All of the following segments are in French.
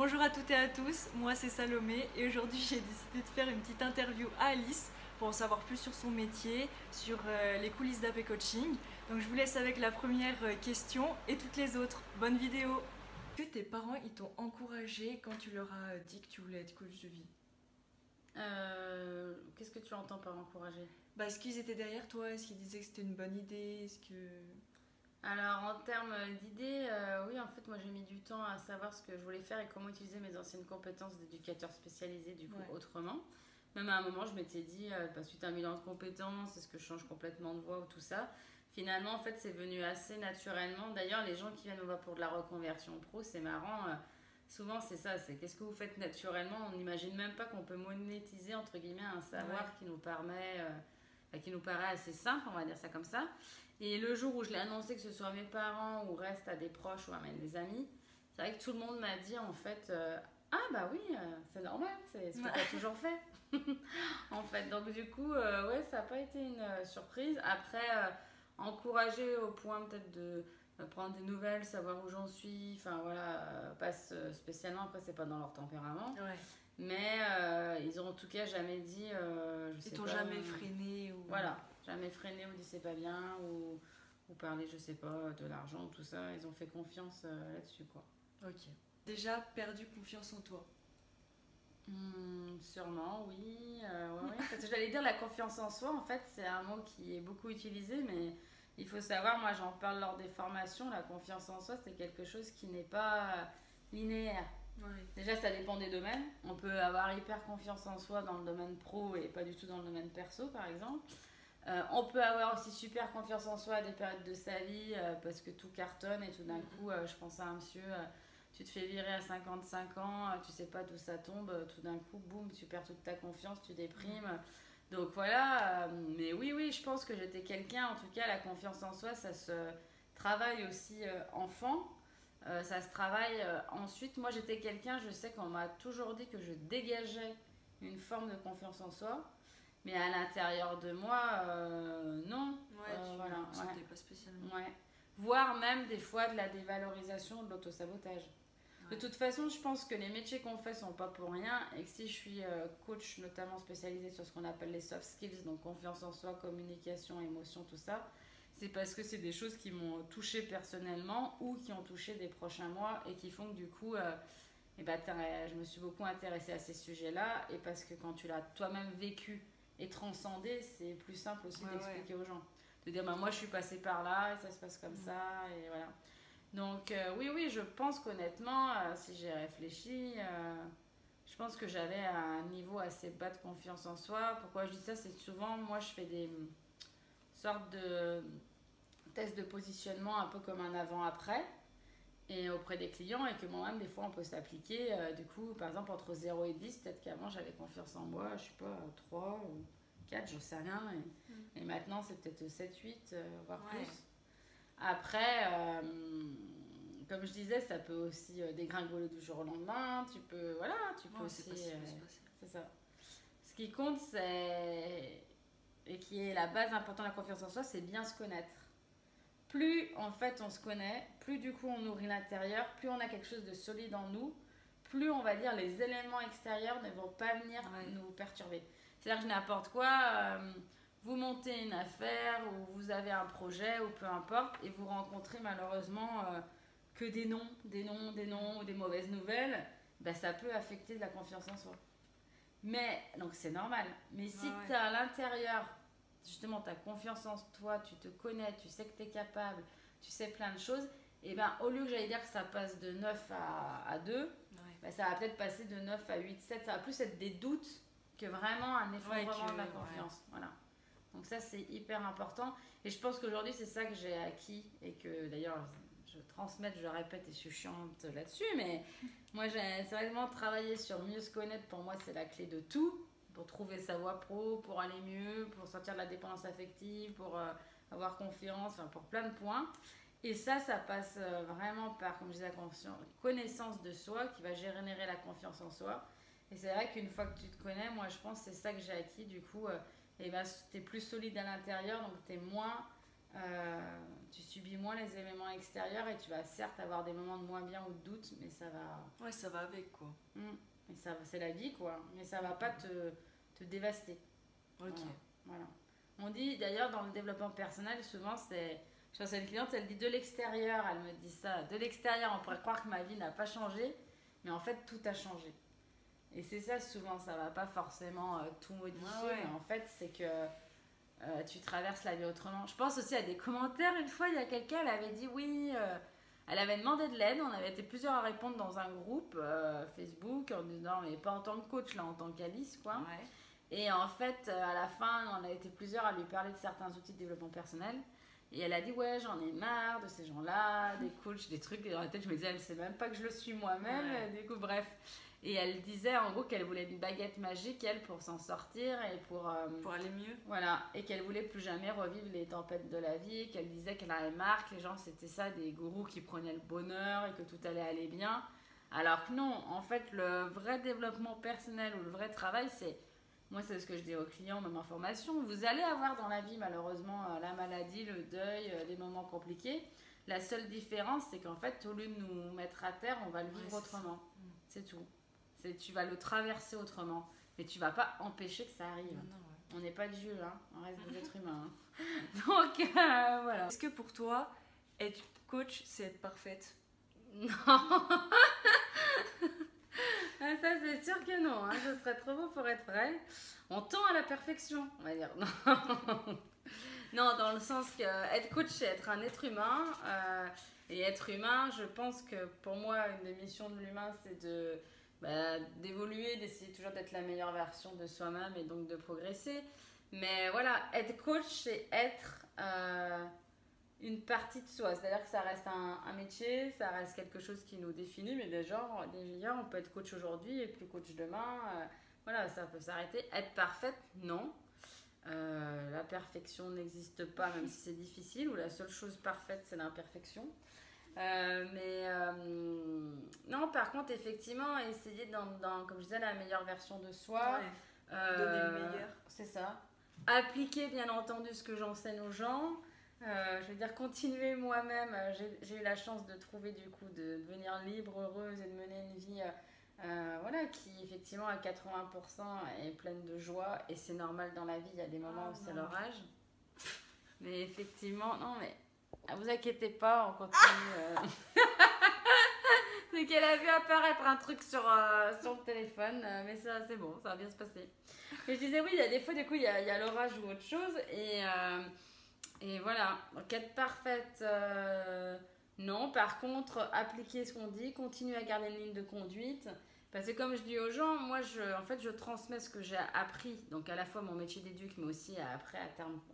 Bonjour à toutes et à tous, moi c'est Salomé et aujourd'hui j'ai décidé de faire une petite interview à Alice pour en savoir plus sur son métier, sur les coulisses d'AP Coaching. Donc je vous laisse avec la première question et toutes les autres. Bonne vidéo. Est-ce que tes parents ils t'ont encouragé quand tu leur as dit que tu voulais être coach de vie? Qu'est-ce que tu entends par encourager? Est-ce qu'ils étaient derrière toi? Est-ce qu'ils disaient que c'était une bonne idée? Est-ce que... Alors en termes d'idées, oui en fait moi j'ai mis du temps à savoir ce que je voulais faire et comment utiliser mes anciennes compétences d'éducateur spécialisé du coup autrement. Même à un moment je m'étais dit, suite à un bilan de compétences, est-ce que je change complètement de voie ou tout ça. Finalement en fait c'est venu assez naturellement. D'ailleurs les gens qui viennent nous voir pour de la reconversion pro, c'est marrant. Souvent c'est ça, c'est qu'est-ce que vous faites naturellement. On n'imagine même pas qu'on peut monétiser entre guillemets un savoir qui nous permet, qui nous paraît assez simple, on va dire ça comme ça. Et le jour où je l'ai annoncé, que ce soit à mes parents ou reste à des proches ou à des amis, c'est vrai que tout le monde m'a dit en fait ah bah oui, c'est normal, c'est ce que tu as toujours fait. En fait, donc du coup, ouais, ça n'a pas été une surprise. Après, encourager au point peut-être de prendre des nouvelles, savoir où j'en suis, enfin voilà, pas spécialement, après c'est pas dans leur tempérament. Ouais. Mais ils ont en tout cas jamais dit, je sais Ils t'ont pas, jamais freiné ou... voilà, jamais freiné ou dit c'est pas bien ou parler, je sais pas, de l'argent, tout ça. Ils ont fait confiance là-dessus, quoi. Ok. Déjà perdu confiance en toi? Sûrement, oui. Ouais. Parce que j'allais dire la confiance en soi, en fait, c'est un mot qui est beaucoup utilisé, mais il faut savoir, moi j'en parle lors des formations, la confiance en soi, c'est quelque chose qui n'est pas linéaire. Ouais. Déjà, ça dépend des domaines. On peut avoir hyper confiance en soi dans le domaine pro et pas du tout dans le domaine perso, par exemple. On peut avoir aussi super confiance en soi à des périodes de sa vie parce que tout cartonne et tout d'un coup, je pense à un monsieur, tu te fais virer à 55 ans, tu sais pas d'où ça tombe, tout d'un coup, boum, tu perds toute ta confiance, tu déprimes. Donc voilà, mais oui, je pense que j'étais quelqu'un, en tout cas, la confiance en soi, ça se travaille aussi enfant. Ça se travaille ensuite. Moi, j'étais quelqu'un, je sais qu'on m'a toujours dit que je dégageais une forme de confiance en soi. Mais à l'intérieur de moi, non. Ouais, tu voilà, ne sentais pas spécialement. ouais. Voire même des fois de la dévalorisation, de l'autosabotage. Ouais. De toute façon, je pense que les métiers qu'on fait sont pas pour rien et que si je suis coach notamment spécialisée sur ce qu'on appelle les soft skills, donc confiance en soi, communication, émotion, tout ça, c'est parce que c'est des choses qui m'ont touché personnellement ou qui ont touché des prochains mois et qui font que du coup, je me suis beaucoup intéressée à ces sujets-là et parce que quand tu l'as toi-même vécu et transcender, c'est plus simple aussi d'expliquer aux gens. De dire, moi je suis passée par là et ça se passe comme ça et voilà. Donc oui, je pense qu'honnêtement, si j'ai réfléchi, je pense que j'avais un niveau assez bas de confiance en soi. Pourquoi je dis ça? C'est souvent, moi je fais des sortes de tests de positionnement un peu comme un avant-après et auprès des clients et que moi-même des fois on peut s'appliquer du coup par exemple entre 0 et 10, peut-être qu'avant j'avais confiance en moi, je sais pas, 3 ou 4, j'en sais rien et maintenant c'est peut-être 7, 8 voire plus. Après comme je disais, ça peut aussi dégringoler du jour au lendemain, tu peux aussi c'est ça. Ce qui compte c'est et qui est la base importante de la confiance en soi, c'est bien se connaître. Plus en fait on se connaît, plus du coup on nourrit l'intérieur, plus on a quelque chose de solide en nous, plus on va dire les éléments extérieurs ne vont pas venir nous perturber. C'est-à-dire que n'importe quoi, vous montez une affaire ou vous avez un projet ou peu importe et vous rencontrez malheureusement que des noms ou des mauvaises nouvelles, ça peut affecter la confiance en soi. Mais, donc c'est normal, mais si tu as à l'intérieur justement tu as confiance en toi, tu te connais, tu sais que tu es capable, tu sais plein de choses, et au lieu que j'allais dire que ça passe de 9 à 2, ça va peut-être passer de 9 à 8, 7, ça va plus être des doutes que vraiment un effondrement de la confiance. Voilà. Donc ça c'est hyper important et je pense qu'aujourd'hui c'est ça que j'ai acquis et que d'ailleurs je transmets, je répète et je suis chiante là-dessus, mais moi j'ai vraiment travaillé sur mieux se connaître, pour moi c'est la clé de tout. Pour trouver sa voie pro, pour aller mieux, pour sortir de la dépendance affective, pour avoir confiance, pour plein de points. Et ça passe vraiment par, comme je disais, la connaissance de soi qui va générer la confiance en soi. Et c'est vrai qu'une fois que tu te connais, moi je pense que c'est ça que j'ai acquis, du coup, tu es plus solide à l'intérieur, donc tu es moins tu subis moins les éléments extérieurs et tu vas certes avoir des moments de moins bien ou de doute, mais ça va... Ouais, ça va avec, quoi. Mais ça, c'est la vie, quoi. Mais ça va pas te dévaster. Ok. Voilà. On dit, d'ailleurs, dans le développement personnel, souvent, c'est... Je pense à une cliente, elle dit de l'extérieur, elle me dit ça. De l'extérieur, on pourrait croire que ma vie n'a pas changé, mais en fait, tout a changé. Et c'est ça, souvent, ça va pas forcément tout modifier, mais en fait, c'est que tu traverses la vie autrement. Je pense aussi à des commentaires. Une fois, il y a quelqu'un, elle avait dit oui, elle avait demandé de l'aide. On avait été plusieurs à répondre dans un groupe Facebook en disant, mais pas en tant que coach, là, en tant qu'Alice, quoi. Ouais. Et en fait, à la fin, on a été plusieurs à lui parler de certains outils de développement personnel. Et elle a dit, ouais, j'en ai marre de ces gens-là, des coachs, des trucs. Et dans la tête, je me disais, elle sait même pas que je le suis moi-même. Ouais. Du coup, bref. Et elle disait, en gros, qu'elle voulait une baguette magique, elle, pour s'en sortir et pour aller mieux. Voilà. Et qu'elle voulait plus jamais revivre les tempêtes de la vie. Qu'elle disait qu'elle avait marre, que les gens, c'était ça, des gourous qui prenaient le bonheur et que tout allait aller bien. Alors que non, en fait, le vrai développement personnel ou le vrai travail, c'est... Moi, c'est ce que je dis aux clients, même en formation. Vous allez avoir dans la vie, malheureusement, la maladie, le deuil, des moments compliqués. La seule différence, c'est qu'en fait, au lieu de nous mettre à terre, on va le vivre autrement. C'est tout. Tu vas le traverser autrement. Mais tu vas pas empêcher que ça arrive. Non, On n'est pas Dieu, hein. On reste des êtres humains. Hein. Donc, voilà. Est-ce que pour toi, être coach, c'est être parfaite? Non. Ça, c'est sûr que non. Hein. Ce serait trop beau pour être vrai. On tend à la perfection, on va dire. Non, non, dans le sens que être coach, c'est être un être humain. Et être humain, je pense que pour moi, une des missions de l'humain, c'est d'évoluer, d'essayer toujours d'être la meilleure version de soi-même et donc de progresser. Mais voilà, être coach, c'est être une partie de soi. C'est-à-dire que ça reste un métier, ça reste quelque chose qui nous définit, mais déjà, on peut être coach aujourd'hui et plus coach demain. Voilà, ça peut s'arrêter. Être parfaite, non. La perfection n'existe pas, même si c'est difficile, ou la seule chose parfaite, c'est l'imperfection. Non, par contre, effectivement, essayer comme je disais, la meilleure version de soi. Ouais. Donner le meilleur. C'est ça. Appliquer, bien entendu, ce que j'enseigne aux gens. Je veux dire, continuer moi-même. J'ai eu la chance de trouver, du coup, de devenir libre, heureuse et de mener une vie voilà, qui, effectivement, à 80% est pleine de joie. Et c'est normal dans la vie, il y a des moments où c'est l'orage. Mais effectivement, non, mais vous inquiétez pas, on continue. C'est qu'elle a vu apparaître un truc sur le téléphone, mais ça, c'est bon, ça va bien se passer. Mais je disais, oui, il y a des fois, du coup, il y a l'orage ou autre chose. Et voilà, donc être parfaite, non. Par contre, appliquer ce qu'on dit, continuer à garder une ligne de conduite. Parce que comme je dis aux gens, moi, je transmets ce que j'ai appris. Donc à la fois mon métier d'éduc, mais aussi après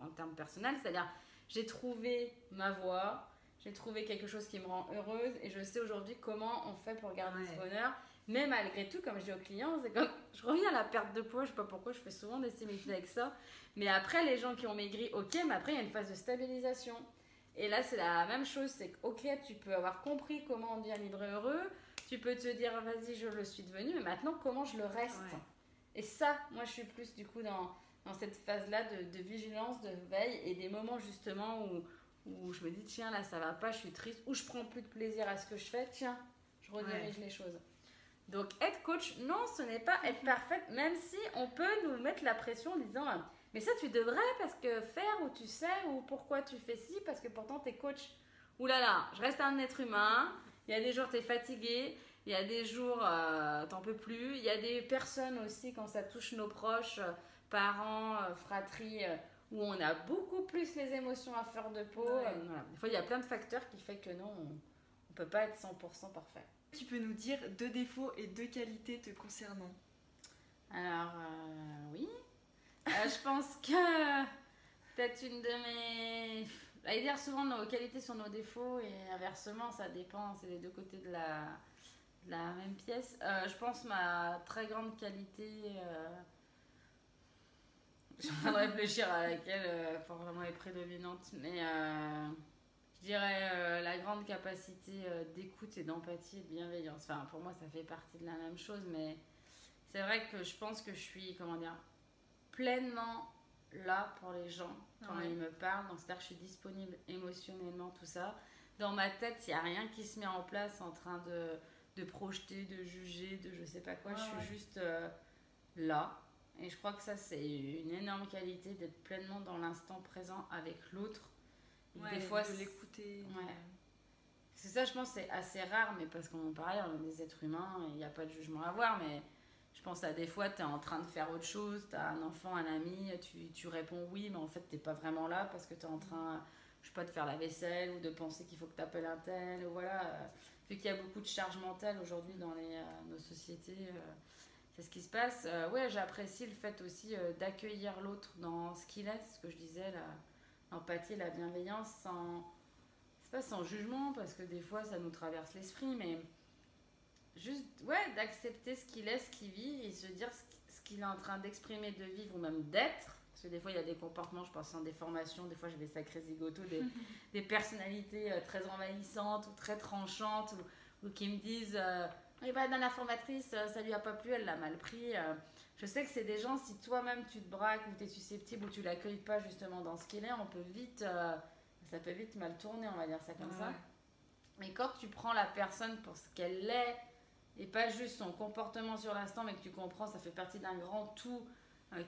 en termes personnels. C'est-à-dire, j'ai trouvé ma voie, j'ai trouvé quelque chose qui me rend heureuse. Et je sais aujourd'hui comment on fait pour garder ce bonheur. Mais malgré tout, comme je dis aux clients, c'est comme, je reviens à la perte de poids, je sais pas pourquoi, je fais souvent des similitudes avec ça. Mais après, les gens qui ont maigri, ok, mais après, il y a une phase de stabilisation. Et là, c'est la même chose, c'est que, ok, tu peux avoir compris comment on devient libre et heureux, tu peux te dire, vas-y, je le suis devenu, mais maintenant, comment je le reste? Et ça, moi, je suis plus, du coup, dans cette phase-là de vigilance, de veille, et des moments, justement, où je me dis, tiens, là, ça va pas, je suis triste, ou je prends plus de plaisir à ce que je fais, tiens, je redirige les choses. Donc, être coach, non, ce n'est pas être parfaite, même si on peut nous mettre la pression en disant, mais ça, tu devrais parce que faire, ou tu sais, ou pourquoi tu fais ci, parce que pourtant, tu es coach. Ouh là là, je reste un être humain, il y a des jours, tu es fatigué, il y a des jours, t'en peux plus, il y a des personnes aussi, quand ça touche nos proches, parents, fratries, où on a beaucoup plus les émotions à fleur de peau. Voilà. Des fois, il y a plein de facteurs qui font que non, on ne peut pas être 100% parfait. Tu peux nous dire 2 défauts et 2 qualités te concernant? Alors, oui. Je pense que peut-être une de mes... J'allais dire souvent nos qualités sont nos défauts et inversement, ça dépend, c'est les deux côtés de la même pièce. Je pense ma très grande qualité... Je suis en train de réfléchir à laquelle pour vraiment est prédominante, mais je dirais la grande capacité d'écoute et d'empathie et de bienveillance. Enfin, pour moi, ça fait partie de la même chose, mais c'est vrai que je pense que je suis, comment dire, pleinement là pour les gens quand ils me parlent. Donc, c'est-à-dire que je suis disponible émotionnellement, tout ça. Dans ma tête, il n'y a rien qui se met en place en train de projeter, de juger, de je sais pas quoi. Je suis juste là. Et je crois que ça, c'est une énorme qualité d'être pleinement dans l'instant présent avec l'autre. Des fois, de l'écouter. Ouais. C'est ça, je pense, c'est assez rare, mais parce qu'on pareil, on est des êtres humains, il n'y a pas de jugement à avoir, mais je pense à des fois, tu es en train de faire autre chose, tu as un enfant, un ami, tu réponds oui, mais en fait, tu n'es pas vraiment là parce que tu es en train, je sais pas, de faire la vaisselle ou de penser qu'il faut que tu appelles un tel, ou voilà. Vu qu'il y a beaucoup de charge mentale aujourd'hui dans nos sociétés, c'est ce qui se passe. Ouais, j'apprécie le fait aussi d'accueillir l'autre dans ce qu'il est, ce que je disais, l'empathie, la bienveillance, c'est pas sans jugement, parce que des fois, ça nous traverse l'esprit, mais juste, ouais, d'accepter ce qu'il est, ce qu'il vit, et se dire ce qu'il est en train d'exprimer, de vivre, ou même d'être. Parce que des fois, il y a des comportements, je pense en des formations, des fois, j'ai des sacrés zigotos, des personnalités très envahissantes, ou très tranchantes, ou qui me disent oui, bah, dans la formatrice, ça lui a pas plu, elle l'a mal pris. Je sais que c'est des gens, si toi-même tu te braques, ou tu es susceptible, ou tu l'accueilles pas justement dans ce qu'il est, on peut vite... ça peut vite mal tourner, on va dire ça comme ça. Mais quand tu prends la personne pour ce qu'elle est, et pas juste son comportement sur l'instant, mais que tu comprends, ça fait partie d'un grand tout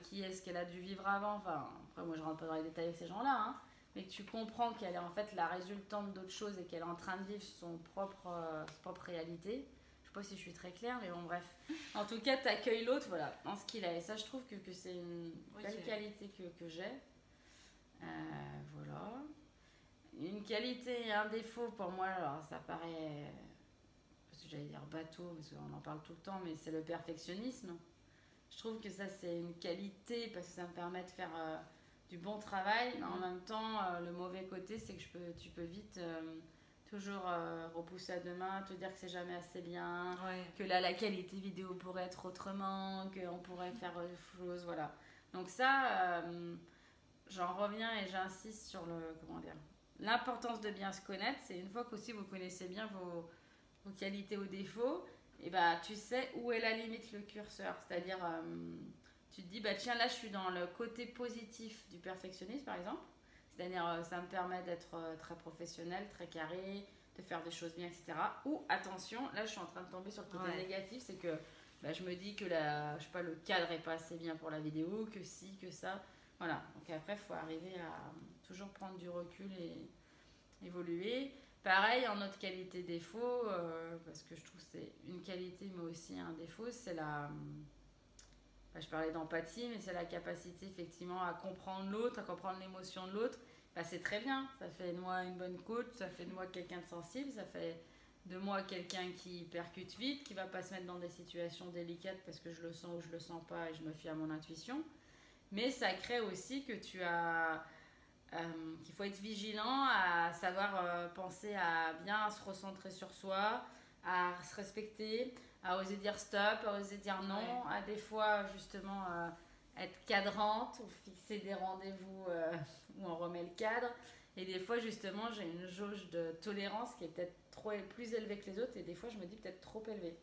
qui est ce qu'elle a dû vivre avant. Enfin, après, moi, je rentre pas dans les détails avec ces gens-là, hein, mais que tu comprends qu'elle est en fait la résultante d'autres choses et qu'elle est en train de vivre sa propre réalité. Je sais pas si je suis très claire, mais bon, bref. En tout cas, tu accueilles l'autre, voilà, en ce qu'il est. Et ça, je trouve que c'est une belle qualité que j'ai. Voilà. Une qualité et un défaut pour moi, alors ça paraît, parce que j'allais dire bateau, parce qu'on en parle tout le temps, mais c'est le perfectionnisme. Je trouve que ça c'est une qualité parce que ça me permet de faire du bon travail, mais en même temps, le mauvais côté c'est que tu peux vite toujours repousser à demain, te dire que c'est jamais assez bien, que là la qualité vidéo pourrait être autrement, qu'on pourrait faire autre chose, voilà. Donc ça, j'en reviens et j'insiste sur l'importance de bien se connaître. C'est une fois qu'aussi vous connaissez bien vos qualités ou défauts, et bah tu sais où est la limite, le curseur. C'est-à-dire, tu te dis, bah tiens, là je suis dans le côté positif du perfectionnisme par exemple. C'est-à-dire, ça me permet d'être très professionnel, très carré, de faire des choses bien, etc. Ou attention, là je suis en train de tomber sur le côté négatif, c'est que bah, je me dis que je sais pas, le cadre est pas assez bien pour la vidéo, que si, que ça. Voilà, donc après, il faut arriver à toujours prendre du recul et évoluer. Pareil, en autre qualité défaut, parce que je trouve que c'est une qualité mais aussi un défaut, c'est je parlais d'empathie, mais c'est la capacité effectivement à comprendre l'autre, à comprendre l'émotion de l'autre. Bah, c'est très bien, ça fait de moi une bonne coach, ça fait de moi quelqu'un de sensible, ça fait de moi quelqu'un qui percute vite, qui va pas se mettre dans des situations délicates parce que je le sens ou je le sens pas et je me fie à mon intuition. Mais ça crée aussi que qu'il faut être vigilant, à savoir penser à bien se recentrer sur soi, à se respecter, à oser dire stop, à oser dire non, à des fois justement être cadrante ou fixer des rendez-vous où on remet le cadre. Et des fois justement j'ai une jauge de tolérance qui est peut-être plus élevée que les autres, et des fois je me dis peut-être trop élevée.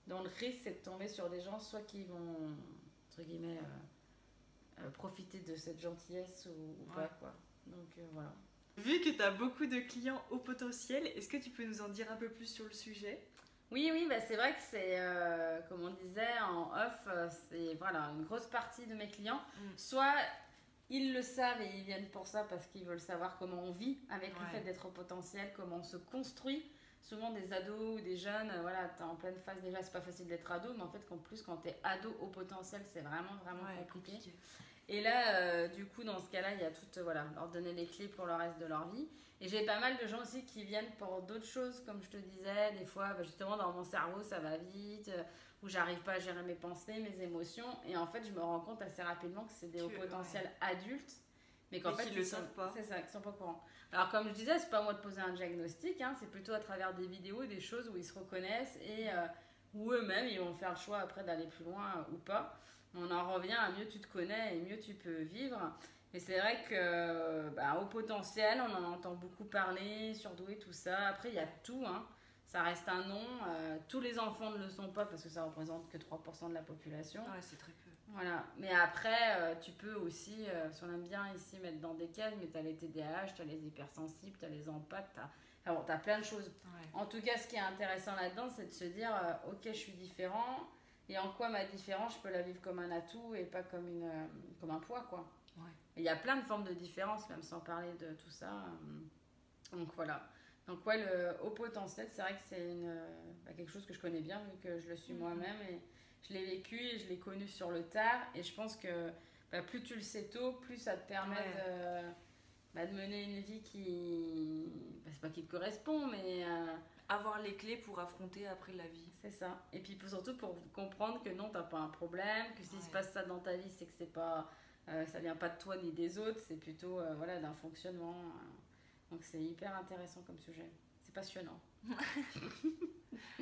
Donc le risque c'est de tomber sur des gens soit qui vont entre guillemets profiter de cette gentillesse ou pas, quoi. Donc voilà. Vu que tu as beaucoup de clients au potentiel, est-ce que tu peux nous en dire un peu plus sur le sujet ? Oui, bah c'est vrai que c'est, comme on disait en off, c'est voilà, une grosse partie de mes clients. Soit ils le savent et ils viennent pour ça parce qu'ils veulent savoir comment on vit avec le fait d'être au potentiel, comment on se construit. Souvent des ados ou des jeunes, voilà, t'es en pleine phase déjà, c'est pas facile d'être ado, mais en fait qu'en plus quand t'es ado au potentiel, c'est vraiment compliqué. Et là, du coup, dans ce cas-là, il y a tout, leur donner les clés pour le reste de leur vie. Et j'ai pas mal de gens aussi qui viennent pour d'autres choses, comme je te disais, des fois, justement, dans mon cerveau, ça va vite, où j'arrive pas à gérer mes pensées, mes émotions. Et en fait, je me rends compte assez rapidement que c'est des hauts potentiels adultes, mais qu'en fait, ils le savent pas. C'est ça, qu'ils sont pas au courant. Alors, comme je disais, c'est pas à moi de poser un diagnostic, hein, c'est plutôt à travers des vidéos, des choses où ils se reconnaissent et où eux-mêmes, ils vont faire le choix après d'aller plus loin ou pas. On en revient à mieux tu te connais et mieux tu peux vivre. Et c'est vrai que au potentiel, on en entend beaucoup parler, surdoué, tout ça. Après, il y a tout, hein. ça reste un nom. Tous les enfants ne le sont pas parce que ça représente que 3% de la population. Ouais, c'est très peu. Voilà. Mais après, tu peux aussi, si on aime bien ici mettre dans des cases, mais tu as les TDAH, tu as les hypersensibles, tu as les empathes, tu as plein de choses. Ouais. En tout cas, ce qui est intéressant là-dedans, c'est de se dire, ok, je suis différent, et en quoi ma différence, je peux la vivre comme un atout et pas comme un poids, quoi. Ouais. Il y a plein de formes de différence, même sans parler de tout ça. Donc voilà. Donc ouais, le haut potentiel, c'est vrai que c'est quelque chose que je connais bien, vu que je le suis moi-même, et je l'ai vécu et je l'ai connu sur le tard. Et je pense que plus tu le sais tôt, plus ça te permet de mener une vie qui... c'est pas qui te correspond, mais... avoir les clés pour affronter après la vie. C'est ça. Et puis surtout pour comprendre que non, t'as pas un problème, que s'il se passe ça dans ta vie, c'est que c'est pas... ça vient pas de toi ni des autres, c'est plutôt d'un fonctionnement. Donc c'est hyper intéressant comme sujet. C'est passionnant.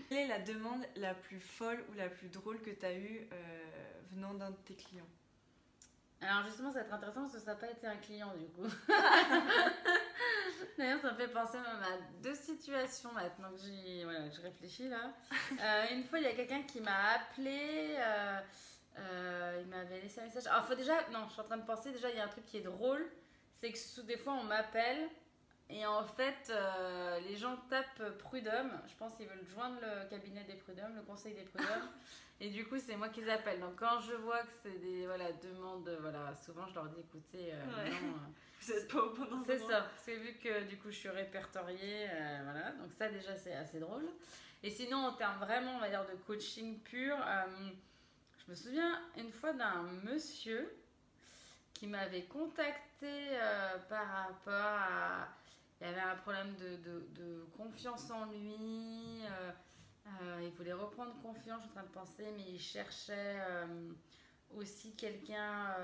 Quelle est la demande la plus folle ou la plus drôle que tu as eue venant d'un de tes clients? Alors justement, ça va être intéressant parce que ça n'a pas été un client du coup. D'ailleurs, ça me fait penser même à deux situations maintenant que je réfléchis là. Une fois, il y a quelqu'un qui m'a appelé, il m'avait laissé un message. Alors, je suis en train de penser, déjà, il y a un truc qui est drôle, c'est que des fois, on m'appelle et en fait, les gens tapent Prud'homme. Je pense qu'ils veulent joindre le cabinet des Prud'hommes, le conseil des Prud'hommes. Et du coup, c'est moi qui les appelle. Donc, quand je vois que c'est des demandes, souvent je leur dis écoutez, non. Vous n'êtes pas au bon endroit. C'est ça. C'est vu que du coup, je suis répertoriée. Donc, ça, déjà, c'est assez drôle. Et sinon, en termes vraiment, on va dire, de coaching pur, je me souviens une fois d'un monsieur qui m'avait contacté par rapport à. Il y avait un problème de confiance en lui. Il voulait reprendre confiance, je suis en train de penser, mais il cherchait aussi quelqu'un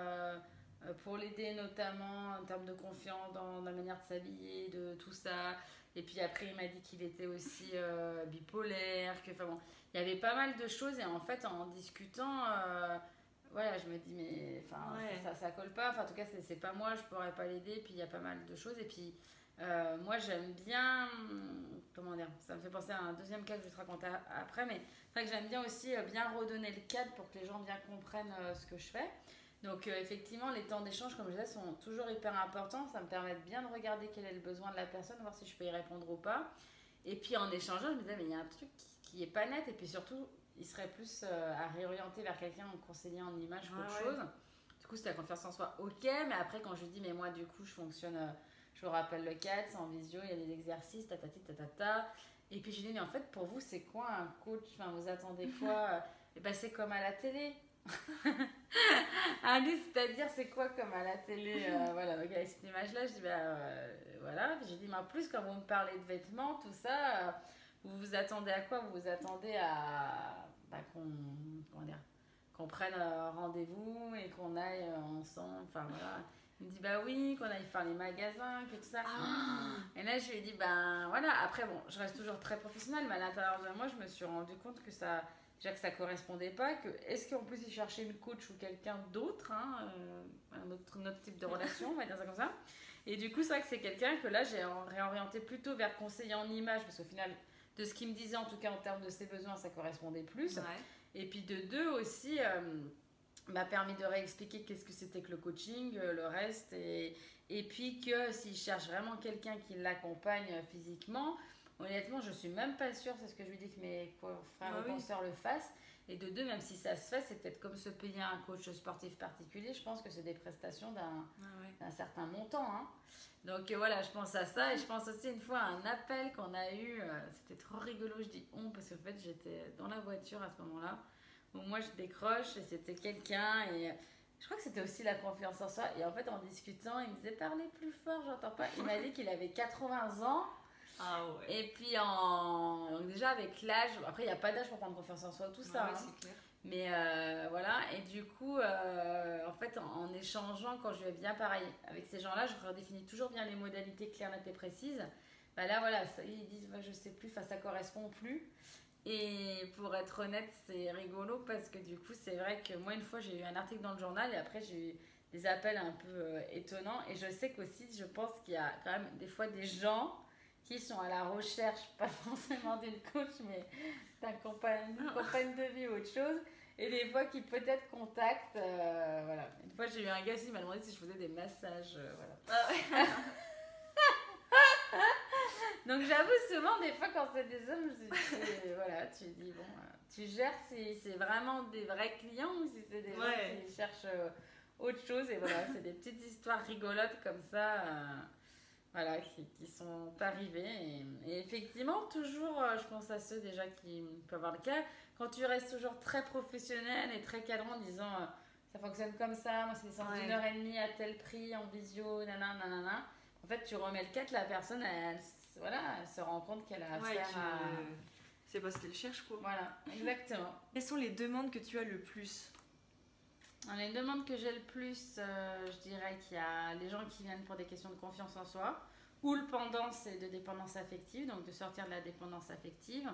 pour l'aider, notamment en termes de confiance dans la manière de s'habiller, de tout ça. Et puis après, il m'a dit qu'il était aussi bipolaire. Il y avait pas mal de choses. Et en fait, en discutant, je me dis, mais ça colle pas. En tout cas, c'est pas moi, je pourrais pas l'aider. Puis il y a pas mal de choses. Et puis. Moi j'aime bien, comment dire, ça me fait penser à un deuxième cas que je vais te raconter après, mais c'est vrai que j'aime bien aussi bien redonner le cadre pour que les gens bien comprennent ce que je fais. Donc effectivement les temps d'échange, comme je disais, sont toujours hyper importants. Ça me permet de bien de regarder quel est le besoin de la personne, voir si je peux y répondre ou pas. Et puis en échangeant, je me disais mais il y a un truc qui est pas net, et puis surtout il serait plus à réorienter vers quelqu'un en conseiller en image qu'autre chose. Du coup c'était la confiance en soi, ok, mais après quand je lui dis mais moi du coup je fonctionne... je vous rappelle le cadre, c'est en visio, il y a des exercices, tatati, tatata. Et puis je lui dis, mais en fait, pour vous, c'est quoi un coach? Enfin, vous attendez quoi? Et ben, c'est comme à la télé. Ah, lui, c'est-à-dire, c'est quoi comme à la télé? Voilà, donc avec cette image-là, je dis, voilà. Puis j'ai dit, mais en plus, quand vous me parlez de vêtements, tout ça, vous vous attendez à quoi? Vous vous attendez à qu'on prenne rendez-vous et qu'on aille ensemble. Enfin, voilà. Il me dit oui, qu'on aille faire les magasins, que tout ça. Et là je lui ai dit après bon, je reste toujours très professionnelle, mais à l'intérieur de moi je me suis rendu compte que ça correspondait pas, que est-ce qu'en plus il cherchait une coach ou quelqu'un d'autre, un autre type de relation, on va dire ça comme ça. Et du coup c'est vrai que c'est quelqu'un que là j'ai réorienté plutôt vers conseiller en image, parce qu'au final de ce qu'il me disait en tout cas en termes de ses besoins ça correspondait plus. Et puis de deux aussi m'a permis de réexpliquer qu'est-ce que c'était que le coaching, le reste, et puis que s'il cherche vraiment quelqu'un qui l'accompagne physiquement, honnêtement je suis même pas sûre, c'est ce que je lui dis, que mes frères et consoeurs le fassent. Et de deux, même si ça se fait, c'est peut-être comme se payer un coach sportif particulier, je pense que c'est des prestations d'un certain montant, hein. Donc voilà, je pense à ça. Et je pense aussi une fois à un appel qu'on a eu, c'était trop rigolo, je dis parce qu'en fait j'étais dans la voiture à ce moment-là. Bon, moi je décroche et c'était quelqu'un, et je crois que c'était aussi la confiance en soi. Et en fait en discutant, il me disait parlez plus fort, j'entends pas. Il m'a dit qu'il avait 80 ans. Ah ouais. Et puis donc déjà avec l'âge, après il n'y a pas d'âge pour prendre confiance en soi, tout ça. Ouais, c'est clair. Mais voilà, et du coup, en fait en échangeant, quand je vais bien pareil avec ces gens-là, je redéfinis toujours bien les modalités claires, nettes et précises. Là voilà, ils disent je sais plus, ça correspond plus. Et pour être honnête, c'est rigolo parce que du coup, c'est vrai que moi, une fois, j'ai eu un article dans le journal et après, j'ai eu des appels un peu étonnants. Et je sais qu'aussi, je pense qu'il y a quand même des fois des gens qui sont à la recherche, pas forcément d'une coach, mais d'un compagne de vie ou autre chose. Et des fois qui peut-être contactent. Voilà. Une fois, j'ai eu un gars qui m'a demandé si je faisais des massages. Voilà. Ah ouais. Donc j'avoue, souvent, des fois, quand c'est des hommes, voilà, tu dis, bon, tu gères si c'est vraiment des vrais clients ou si c'est des gens qui cherchent autre chose. Et voilà, c'est des petites histoires rigolotes comme ça. Voilà, qui sont arrivés. Et effectivement, toujours, je pense à ceux déjà qui peuvent avoir le cas, quand tu restes toujours très professionnel et très cadrant en disant ça fonctionne comme ça, moi c'est des séances d'une heure et demie à tel prix en visio, nanana, nanana. En fait, tu remets le 4, la personne, elle se rend compte qu'elle a affaire à... C'est parce qu'elle cherche quoi. Voilà, exactement. Quelles sont les demandes que tu as le plus? Les demandes que j'ai le plus, je dirais qu'il y a les gens qui viennent pour des questions de confiance en soi, ou le pendant, c'est de dépendance affective, donc de sortir de la dépendance affective.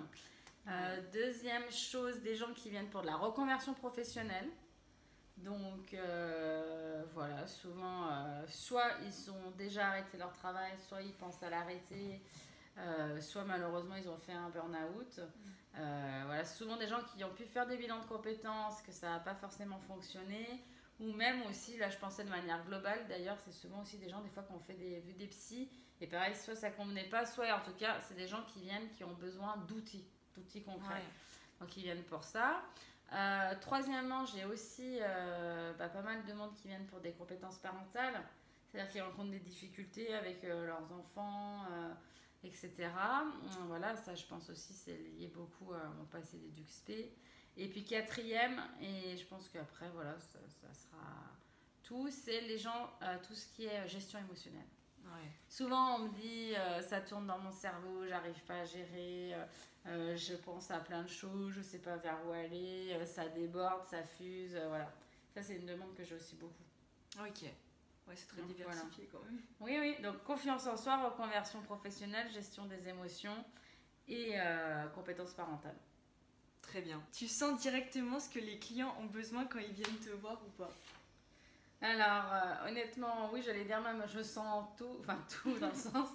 Deuxième chose, des gens qui viennent pour de la reconversion professionnelle. Donc voilà, souvent, soit ils ont déjà arrêté leur travail, soit ils pensent à l'arrêter, soit malheureusement ils ont fait un burn-out. Voilà, souvent des gens qui ont pu faire des bilans de compétences, que ça n'a pas forcément fonctionné, ou même aussi, là je pensais de manière globale, d'ailleurs c'est souvent aussi des gens des fois qui ont fait vu des psys, et pareil, soit ça ne convenait pas, soit en tout cas c'est des gens qui viennent, qui ont besoin d'outils concrets, donc ils viennent pour ça. Troisièmement, j'ai aussi pas mal de monde qui viennent pour des compétences parentales, c'est-à-dire qu'ils rencontrent des difficultés avec leurs enfants, etc. Voilà, ça je pense aussi c'est lié beaucoup à mon passé d'EduxP. Et puis quatrième, et je pense qu'après voilà, ça sera tout, c'est les gens, tout ce qui est gestion émotionnelle. Souvent on me dit ça tourne dans mon cerveau, j'arrive pas à gérer, je pense à plein de choses, je sais pas vers où aller, ça déborde, ça fuse, voilà. Ça c'est une demande que j'ai aussi beaucoup. Ok. Ouais, c'est très diversifié quand même. Oui, donc confiance en soi, reconversion professionnelle, gestion des émotions et compétences parentales. Très bien. Tu sens directement ce que les clients ont besoin quand ils viennent te voir ou pas? Alors, honnêtement, oui, j'allais dire même, je sens tout, enfin tout dans le sens.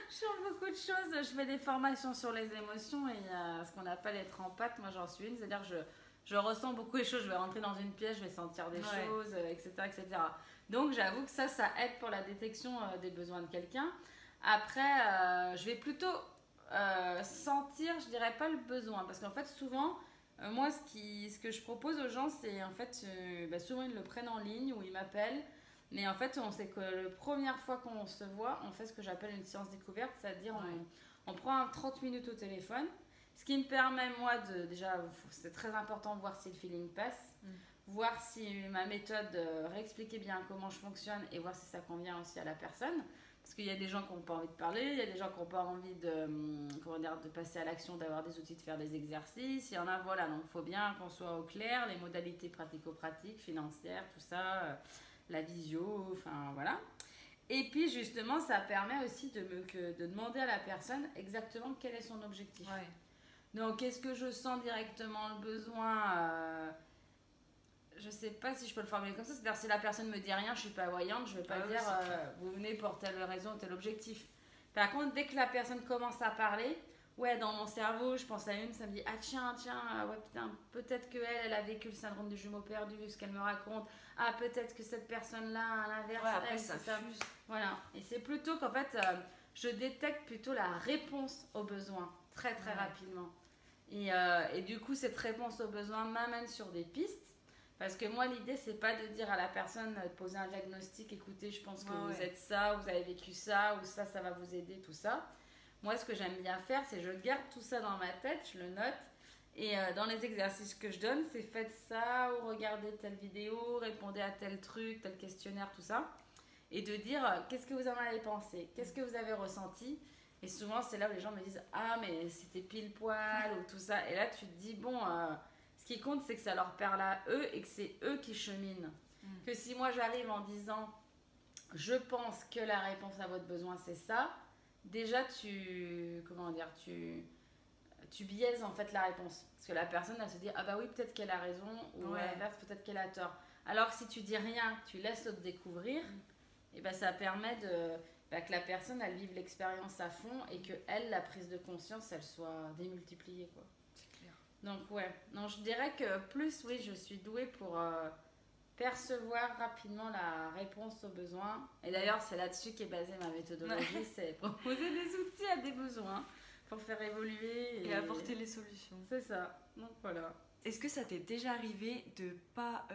Je sens beaucoup de choses. Je fais des formations sur les émotions et il y a ce qu'on appelle être empathe. Moi, j'en suis une, c'est-à-dire que je ressens beaucoup les choses. Je vais rentrer dans une pièce, je vais sentir des choses, etc., etc. Donc, j'avoue que ça aide pour la détection des besoins de quelqu'un. Après, je vais plutôt sentir, je dirais pas le besoin, parce qu'en fait, souvent, moi, ce que je propose aux gens, c'est en fait, souvent ils le prennent en ligne ou ils m'appellent. Mais en fait, on sait que la première fois qu'on se voit, on fait ce que j'appelle une séance découverte, c'est-à-dire on prend 30 minutes au téléphone, ce qui me permet, moi, déjà, c'est très important de voir si le feeling passe, voir si ma méthode, réexpliquer bien comment je fonctionne et voir si ça convient aussi à la personne. Parce qu'il y a des gens qui n'ont pas envie de parler, il y a des gens qui n'ont pas envie de passer à l'action, d'avoir des outils, de faire des exercices. Il y en a, voilà, donc il faut bien qu'on soit au clair, les modalités pratico-pratiques, financières, tout ça, la visio, enfin voilà. Et puis justement, ça permet aussi de demander à la personne exactement quel est son objectif. Donc, est-ce que je sens directement le besoin je sais pas si je peux le formuler comme ça, c'est-à-dire si la personne me dit rien, je suis pas voyante, je vais pas dire vous venez pour telle raison ou tel objectif. Par contre, dès que la personne commence à parler, dans mon cerveau, je pense à une, ça me dit ah tiens, ouais putain, peut-être qu'elle a vécu le syndrome du jumeau perdu, vu ce qu'elle me raconte. Ah, peut-être que cette personne-là, à l'inverse, après ça fuse. Voilà, et c'est plutôt qu'en fait, je détecte plutôt la réponse aux besoins très très rapidement. Et du coup, cette réponse aux besoins m'amène sur des pistes. Parce que moi, l'idée, c'est pas de dire à la personne, de poser un diagnostic, écoutez, je pense que vous êtes ça, vous avez vécu ça, ou ça va vous aider, tout ça. Moi, ce que j'aime bien faire, c'est je garde tout ça dans ma tête, je le note, et dans les exercices que je donne, c'est faites ça, ou regardez telle vidéo, répondez à tel truc, tel questionnaire, tout ça. Et de dire, qu'est-ce que vous en avez pensé, qu'est-ce que vous avez ressenti. Et souvent, c'est là où les gens me disent, ah, mais c'était pile poil, ou tout ça. Et là, tu te dis, bon... Ce qui compte, c'est que ça leur parle à eux et que c'est eux qui cheminent. Que si moi j'arrive en disant je pense que la réponse à votre besoin c'est ça, déjà tu biaises en fait la réponse. Parce que la personne elle se dit ah bah oui peut-être qu'elle a raison ou à l'inverse peut-être qu'elle a tort. Alors que si tu dis rien, tu laisses l'autre découvrir, et ben ça permet bah, que la personne, elle vive l'expérience à fond et que elle, la prise de conscience, elle soit démultipliée, quoi. C'est clair. Donc, ouais. Non, je dirais que plus, oui, je suis douée pour percevoir rapidement la réponse aux besoins. Et d'ailleurs, c'est là-dessus qu'est basée ma méthodologie, c'est proposer des outils à des besoins pour faire évoluer et apporter les solutions. C'est ça. Donc, voilà. Est-ce que ça t'est déjà arrivé de pas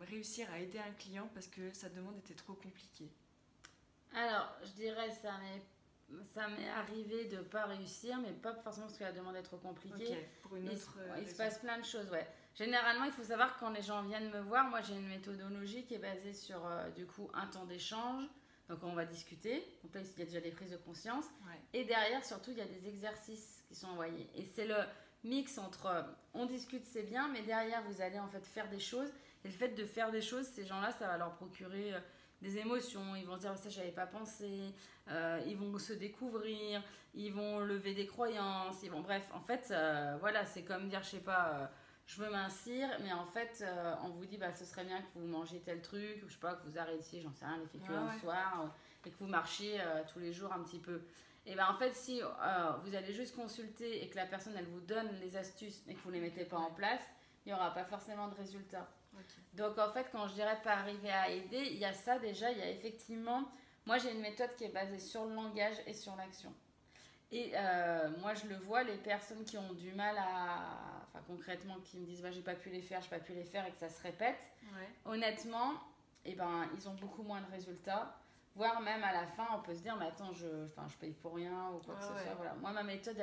réussir à aider un client parce que sa demande était trop compliquée? Alors, je dirais ça m'est arrivé de pas réussir, mais pas forcément parce que la demande est trop compliquée. Ok, pour une autre il se passe plein de choses, ouais. Généralement, il faut savoir que quand les gens viennent me voir, moi j'ai une méthodologie qui est basée sur du coup un temps d'échange. Donc on va discuter. Donc là, il y a déjà des prises de conscience. Ouais. Et derrière, surtout, il y a des exercices qui sont envoyés. Et c'est le mix entre on discute, c'est bien, mais derrière, vous allez en fait faire des choses. Et le fait de faire des choses, ces gens-là, ça va leur procurer des émotions. Ils vont se dire, ça, j'avais pas pensé. Ils vont se découvrir. Ils vont lever des croyances. Bref, en fait, voilà, c'est comme dire, je sais pas, je veux mincir, mais en fait, on vous dit, bah, ce serait bien que vous mangiez tel truc, ou je sais pas, que vous arrêtiez, j'en sais rien, les féculents le soir, et que vous marchiez tous les jours un petit peu. Et ben en fait, si vous allez juste consulter et que la personne, elle vous donne les astuces, mais que vous ne les mettez pas en place, il n'y aura pas forcément de résultat. Okay. Donc en fait, quand je dirais pas arriver à aider, il y a ça déjà, il y a effectivement... Moi, j'ai une méthode qui est basée sur le langage et sur l'action. Et moi, je le vois, les personnes qui ont du mal à... Enfin, concrètement, qui me disent bah, j'ai pas pu les faire et que ça se répète, honnêtement, eh ben, ils ont beaucoup moins de résultats. Voire même à la fin, on peut se dire mais attends, je paye pour rien ou quoi que ce soit. Voilà. Moi, ma méthode,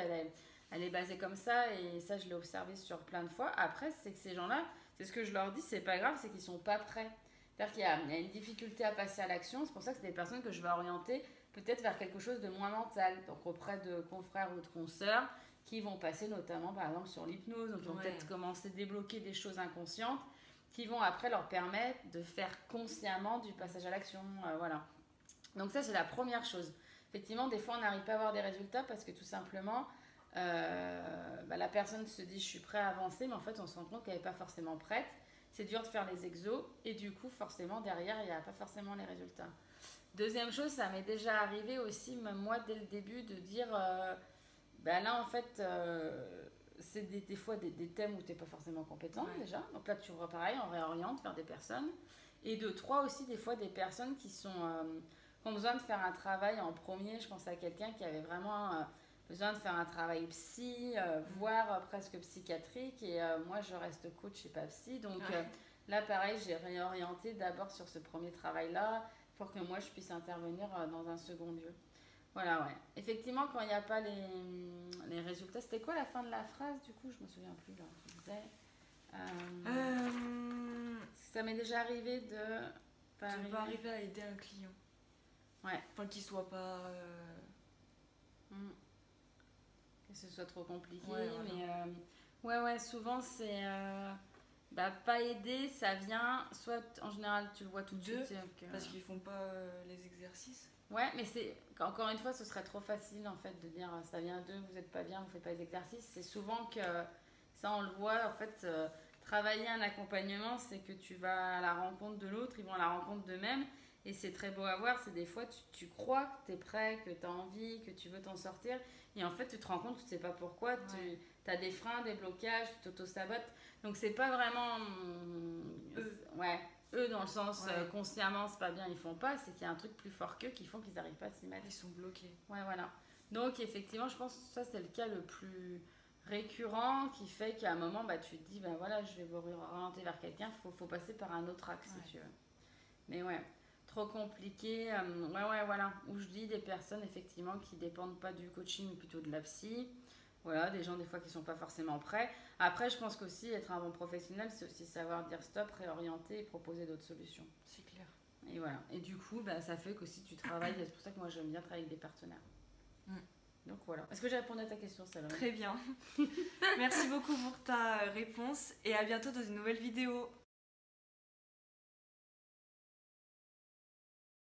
elle est basée comme ça et ça, je l'ai observé sur plein de fois. Après, c'est que ces gens-là, c'est ce que je leur dis, c'est pas grave, c'est qu'ils sont pas prêts. C'est-à-dire qu'il y a une difficulté à passer à l'action. C'est pour ça que c'est des personnes que je vais orienter peut-être vers quelque chose de moins mental, donc auprès de confrères ou de consoeurs qui vont passer notamment par exemple sur l'hypnose, donc ils vont peut-être commencer à débloquer des choses inconscientes qui vont après leur permettre de faire consciemment du passage à l'action, voilà. Donc ça c'est la première chose. Effectivement, des fois on n'arrive pas à avoir des résultats parce que tout simplement la personne se dit je suis prêt à avancer, mais en fait on se rend compte qu'elle n'est pas forcément prête. C'est dur de faire les exos et du coup forcément derrière il n'y a pas forcément les résultats. Deuxième chose, ça m'est déjà arrivé aussi, même moi, dès le début, de dire là, en fait, c'est des fois des thèmes où tu n'es pas forcément compétent déjà. Donc là, tu vois pareil, on réoriente vers des personnes. Et de trois aussi, des fois, des personnes qui ont besoin de faire un travail en premier. Je pense à quelqu'un qui avait vraiment besoin de faire un travail psy, voire presque psychiatrique. Et moi, je reste coach et pas psy. Donc là, pareil, j'ai réorienté d'abord sur ce premier travail-là, pour que moi je puisse intervenir dans un second lieu. Voilà, ouais. Effectivement, quand il n'y a pas les résultats, c'était quoi la fin de la phrase du coup? Je me souviens plus là. Je disais. Ça m'est déjà arrivé de pas arriver à aider un client. Ouais. Enfin, qu'il soit pas. Que ce soit trop compliqué. Mais ouais, souvent c'est. Pas aider, ça vient, soit en général tu le vois tout de suite. Parce qu'ils font pas les exercices. Ouais, mais encore une fois, ce serait trop facile en fait de dire ça vient d'eux, vous n'êtes pas bien, vous faites pas les exercices. C'est souvent que ça on le voit en fait, travailler un accompagnement, c'est que tu vas à la rencontre de l'autre, ils vont à la rencontre d'eux-mêmes. Et c'est très beau à voir, c'est des fois tu crois que tu es prêt, que tu as envie, que tu veux t'en sortir. Et en fait, tu te rends compte que tu ne sais pas pourquoi, tu as des freins, des blocages, tu t'auto-sabotes. Donc, c'est pas vraiment eux dans le sens consciemment, c'est pas bien, ils font pas. C'est qu'il y a un truc plus fort qu'eux qui font qu'ils n'arrivent pas à s'y mettre. Ils sont bloqués. Ouais, voilà. Donc, effectivement, je pense que ça, c'est le cas le plus récurrent qui fait qu'à un moment, tu te dis, voilà, je vais vous orienter vers quelqu'un, il faut passer par un autre axe si tu veux. Mais ouais. Trop compliqué, voilà, où je dis des personnes effectivement qui dépendent pas du coaching mais plutôt de la psy, voilà, des gens des fois qui sont pas forcément prêts. Après, je pense qu'aussi être un bon professionnel, c'est aussi savoir dire stop, réorienter et proposer d'autres solutions. C'est clair. Et voilà, et du coup, ça fait qu'aussi tu travailles, c'est pour ça que moi j'aime bien travailler avec des partenaires. Donc voilà. Est-ce que j'ai répondu à ta question, Salomé? Très bien. Merci beaucoup pour ta réponse et à bientôt dans une nouvelle vidéo.